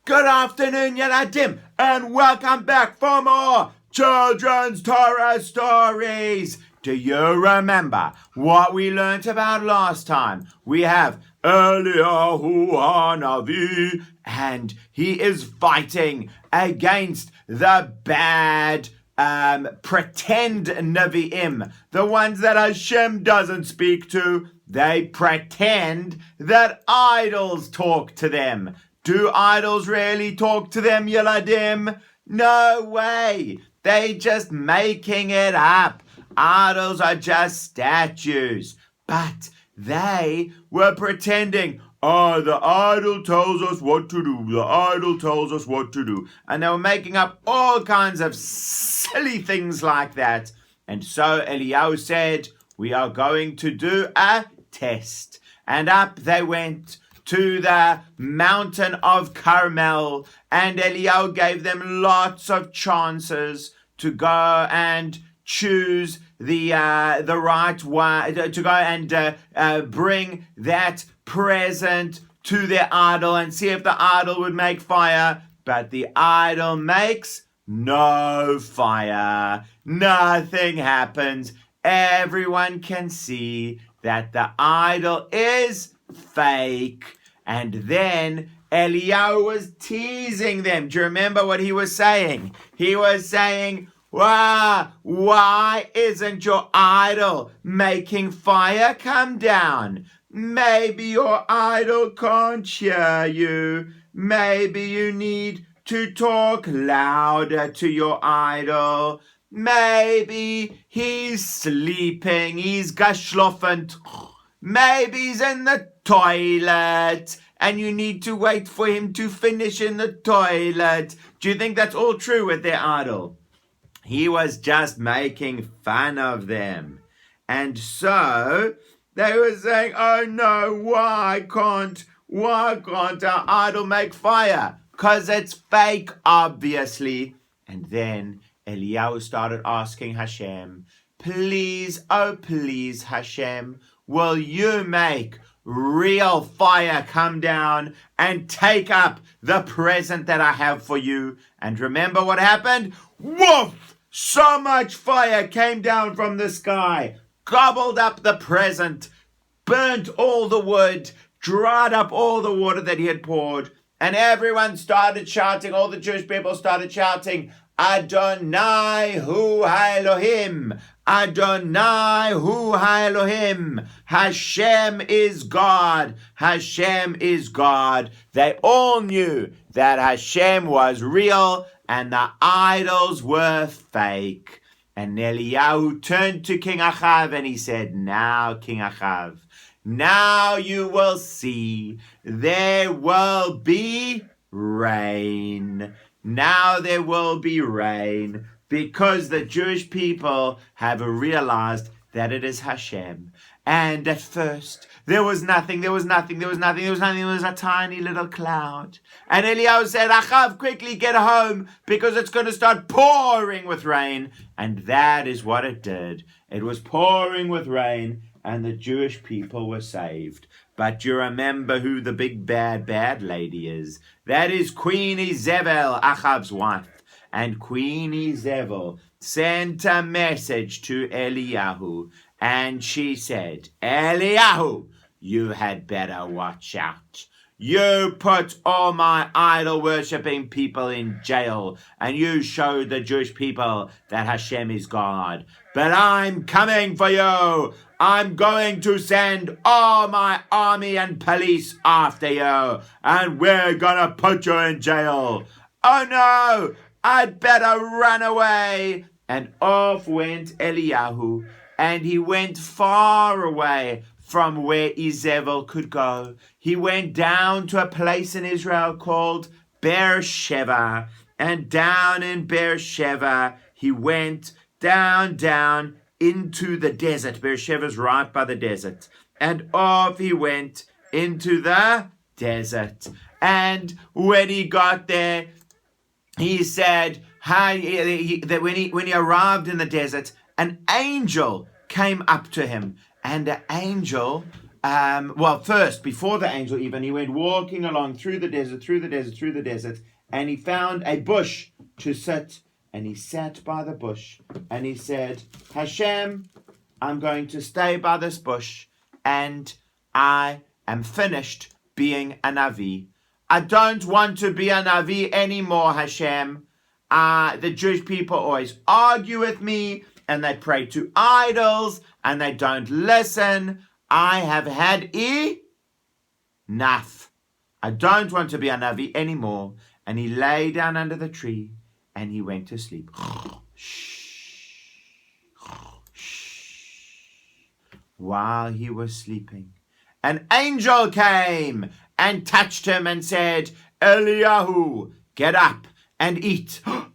Good afternoon, Yeladim, and welcome back for more Children's Torah Stories. Do you remember what we learnt about last time? We have Eliyahu Hanavi, and he is fighting against the bad pretend Nevi'im, the ones that Hashem doesn't speak to. They pretend that idols talk to them. Do idols really talk to them, Yeladim? No way. They just making it up. Idols are just statues. But they were pretending, the idol tells us what to do. The idol tells us what to do. And they were making up all kinds of silly things like that. And so Eliyahu said, we are going to do a test. And up they went to the mountain of Carmel, and Eliyahu gave them lots of chances to go and choose the right one, to go and bring that present to their idol and see if the idol would make fire. But the idol makes no fire. Nothing happens. Everyone can see that the idol is fake. And then Eliyahu was teasing them. Do you remember what he was saying? He was saying, why isn't your idol making fire come down? Maybe your idol can't hear you. Maybe you need to talk louder to your idol. Maybe he's sleeping. He's geschlafen. Maybe he's in the toilet and you need to wait for him to finish in the toilet. Do you think that's all true with their idol? He was just making fun of them. And so they were saying, oh no, why can't our idol make fire? Because it's fake, obviously. And then Eliyahu started asking Hashem, please, oh please, Hashem, will you make real fire come down and take up the present that I have for you? And remember what happened? Woof! So much fire came down from the sky, gobbled up the present, burnt all the wood, dried up all the water that he had poured, and everyone started shouting, all the Jewish people started shouting, Adonai hu Elohim, Adonai hu Elohim, Hashem is God, Hashem is God. They all knew that Hashem was real and the idols were fake. And Eliyahu turned to King Achav and he said, now King Achav, now you will see there will be rain. Now there will be rain because the Jewish people have realized that it is Hashem. And at first, there was nothing. There was a tiny little cloud. And Eliyahu said, Achav, quickly get home because it's going to start pouring with rain. And that is what it did. It was pouring with rain and the Jewish people were saved. But you remember who the big bad lady is. That is Queen Izebel, Achav's wife. And Queen Izebel sent a message to Eliyahu. And she said, Eliyahu, you had better watch out. You put all my idol-worshipping people in jail, and you showed the Jewish people that Hashem is God. But I'm coming for you. I'm going to send all my army and police after you, and we're gonna put you in jail. Oh no, I'd better run away. And off went Eliyahu, and he went far away from where Izebel could go. He went down to a place in Israel called Beersheba. And down in Beersheba, he went down into the desert. Beersheba's right by the desert. And off he went into the desert. And when he got there, he said, when he arrived in the desert, an angel came up to him. And the angel First, before the angel even, he went walking along through the desert, and he found a bush to sit, and he sat by the bush, and he said, Hashem, I'm going to stay by this bush, and I am finished being a Navi. I don't want to be a Navi anymore, Hashem. The Jewish people always argue with me, and they pray to idols, and they don't listen. I have had enough. I don't want to be a Navi anymore. And he lay down under the tree, and he went to sleep. While he was sleeping, an angel came and touched him and said, Eliyahu, get up and eat. And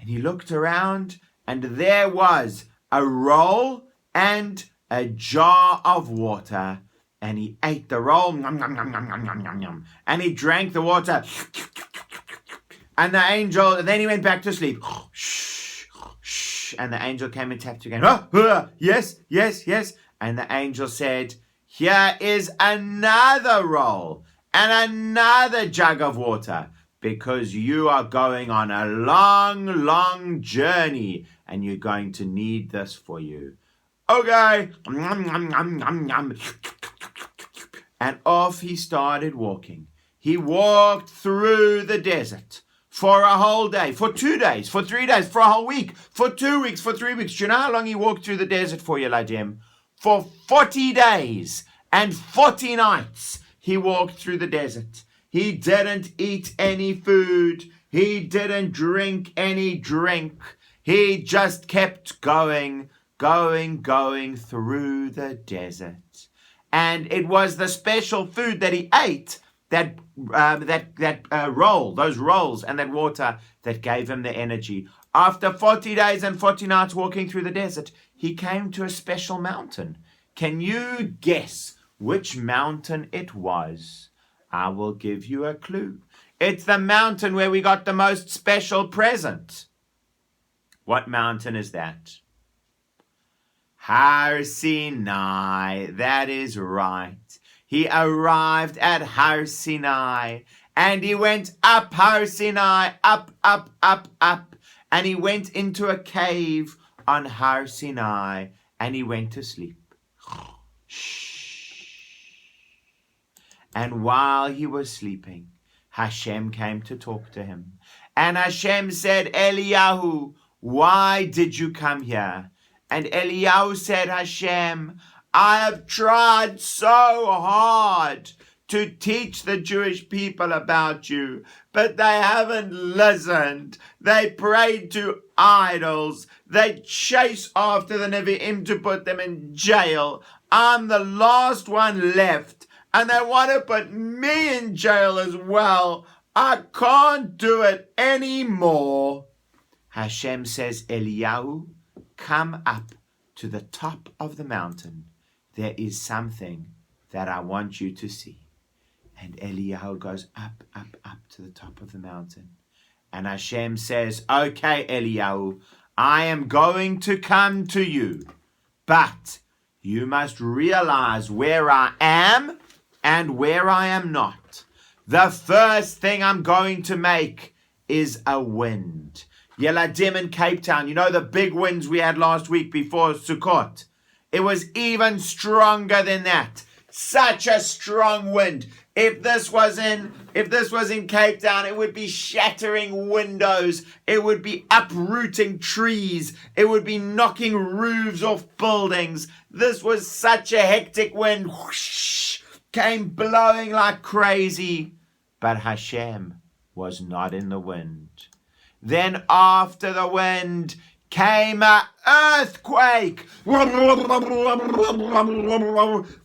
he looked around, and there was a roll and a jar of water. And he ate the roll, and he drank the water. And the angel, then he went back to sleep. And the angel came and tapped again. Yes. And the angel said, here is another roll and another jug of water, because you are going on a long journey, and you're going to need this for you. Okay. And off he started walking. He walked through the desert for a whole day, for 2 days, for 3 days, for a whole week, for 2 weeks, for 3 weeks. Do you know how long he walked through the desert for, Yeladim? For 40 days and 40 nights he walked through the desert. He didn't eat any food. He didn't drink any drink. He just kept going through the desert. And it was the special food that he ate, that roll, those rolls and that water, that gave him the energy. After 40 days and 40 nights walking through the desert, he came to a special mountain. Can you guess which mountain it was? I will give you a clue. It's the mountain where we got the most special present. What mountain is that? Har Sinai. That is right. He arrived at Har Sinai, and he went up Har Sinai, up, and he went into a cave on Har Sinai, and he went to sleep. And while he was sleeping, Hashem came to talk to him. And Hashem said, Eliyahu, why did you come here? And Eliyahu said, Hashem, I have tried so hard to teach the Jewish people about you, but they haven't listened. They prayed to idols. They chase after the Nevi'im to put them in jail. I'm the last one left, and they want to put me in jail as well. I can't do it anymore. Hashem says, Eliyahu, come up to the top of the mountain. There is something that I want you to see. And Eliyahu goes up to the top of the mountain. And Hashem says, okay, Eliyahu, I am going to come to you, but you must realize where I am and where I am not. The first thing I'm going to make is a wind. Yeladim in Cape Town, you know the big winds we had last week before Sukkot? It was even stronger than that. Such a strong wind. If this was in Cape Town, it would be shattering windows. It would be uprooting trees. It would be knocking roofs off buildings. This was such a hectic wind. Whoosh, came blowing like crazy. But Hashem was not in the wind. Then after the wind came an earthquake. The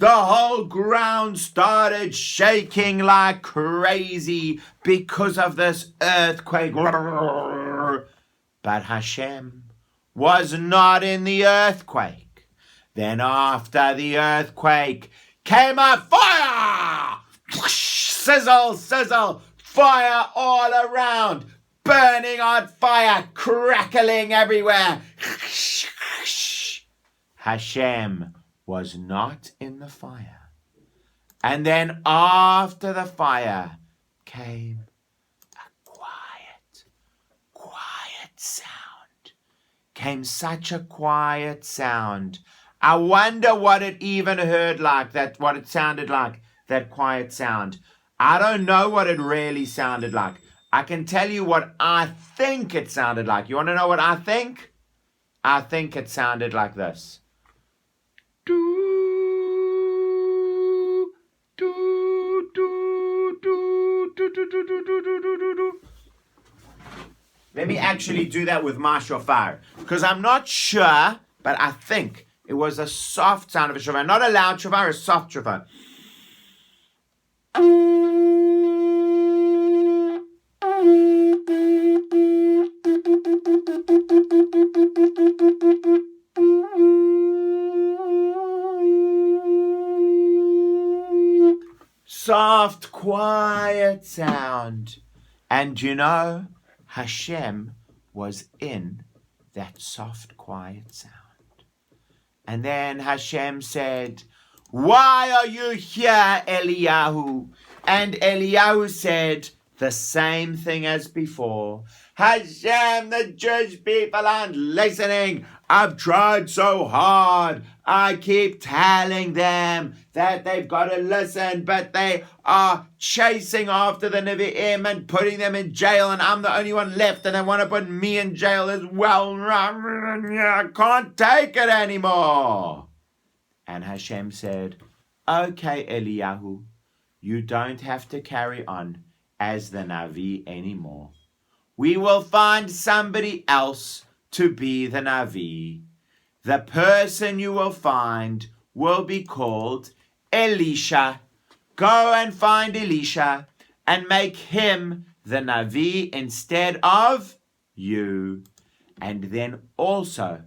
whole ground started shaking like crazy because of this earthquake. But Hashem was not in the earthquake. Then after the earthquake came a fire. Sizzle, sizzle, fire all around. Burning on fire, crackling everywhere. Hashem was not in the fire. And then after the fire came a quiet sound. Came such a quiet sound. I wonder what it even heard like that, what it sounded like, that quiet sound. I don't know what it really sounded like. I can tell you what I think it sounded like. You want to know what I think? I think it sounded like this. Let me actually do that with my shofar, because I'm not sure, but I think it was a soft sound of a shofar. Not a loud shofar, a soft shofar. Soft, quiet sound. And you know, Hashem was in that soft, quiet sound. And then Hashem said, "Why are you here, Eliyahu?" And Eliyahu said the same thing as before. "Hashem, the Jewish people aren't listening. I've tried so hard. I keep telling them that they've got to listen, but they are chasing after the Nevi'im and putting them in jail, and I'm the only one left, and they want to put me in jail as well. I can't take it anymore." And Hashem said, "Okay, Eliyahu, you don't have to carry on as the Navi anymore. We will find somebody else to be the Navi. The person you will find will be called Elisha. Go and find Elisha and make him the Navi instead of you. And then also,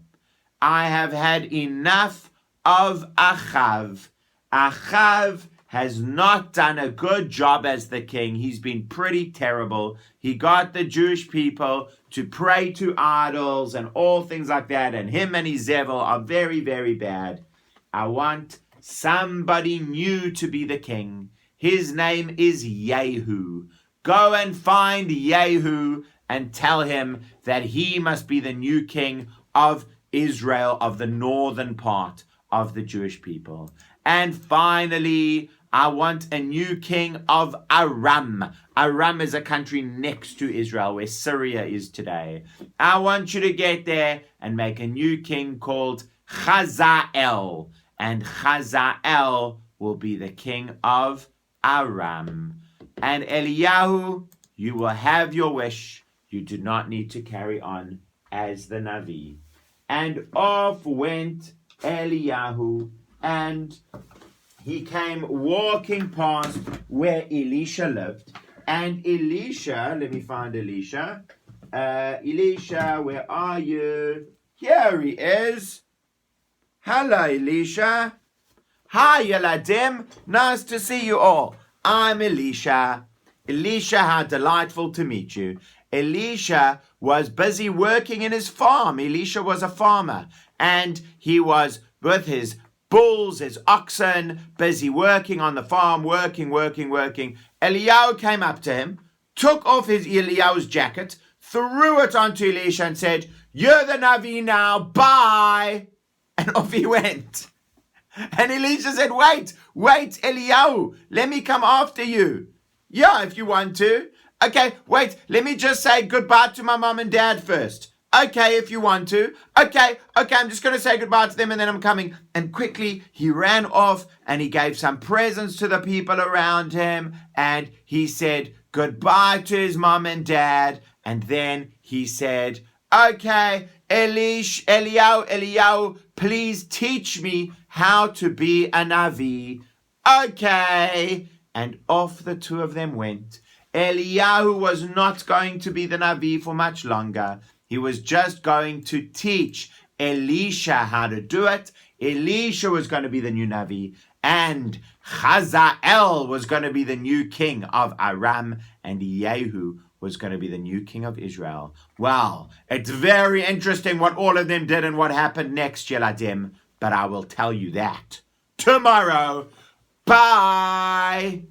I have had enough of Achav. Achav has not done a good job as the king. He's been pretty terrible. He got the Jewish people to pray to idols and all things like that, and him and Izebel are very, very bad. I want somebody new to be the king. His name is Yehu. Go and find Yehu and tell him that he must be the new king of Israel, of the northern part of the Jewish people. And finally, I want a new king of Aram. Aram is a country next to Israel, where Syria is today. I want you to get there and make a new king called Chazael. And Chazael will be the king of Aram. And Eliyahu, you will have your wish. You do not need to carry on as the Navi." And off went Eliyahu, and he came walking past where Elisha lived. And Elisha, let me find Elisha. Elisha, where are you? Here he is. Hello, Elisha. Hi, Yeladim. Nice to see you all. I'm Elisha. Elisha, how delightful to meet you. Elisha was busy working in his farm. Elisha was a farmer, and he was with his bulls, his oxen, busy working on the farm, working. Eliyahu came up to him, took off Eliyahu's jacket, threw it onto Elisha and said, "You're the Navi now, bye." And off he went. And Elisha said, wait, Eliyahu, let me come after you. Yeah, if you want to. Okay, wait, let me just say goodbye to my mom and dad first. Okay, if you want to. Okay, I'm just going to say goodbye to them and then I'm coming. And quickly he ran off and he gave some presents to the people around him. And he said goodbye to his mom and dad. And then he said, okay, Eliyahu, please teach me how to be a Navi. Okay. And off the two of them went. Eliyahu was not going to be the Navi for much longer. He was just going to teach Elisha how to do it. Elisha was going to be the new Navi. And Chazael was going to be the new king of Aram. And Yehu was going to be the new king of Israel. Well, it's very interesting what all of them did and what happened next, Yeladim. But I will tell you that tomorrow. Bye.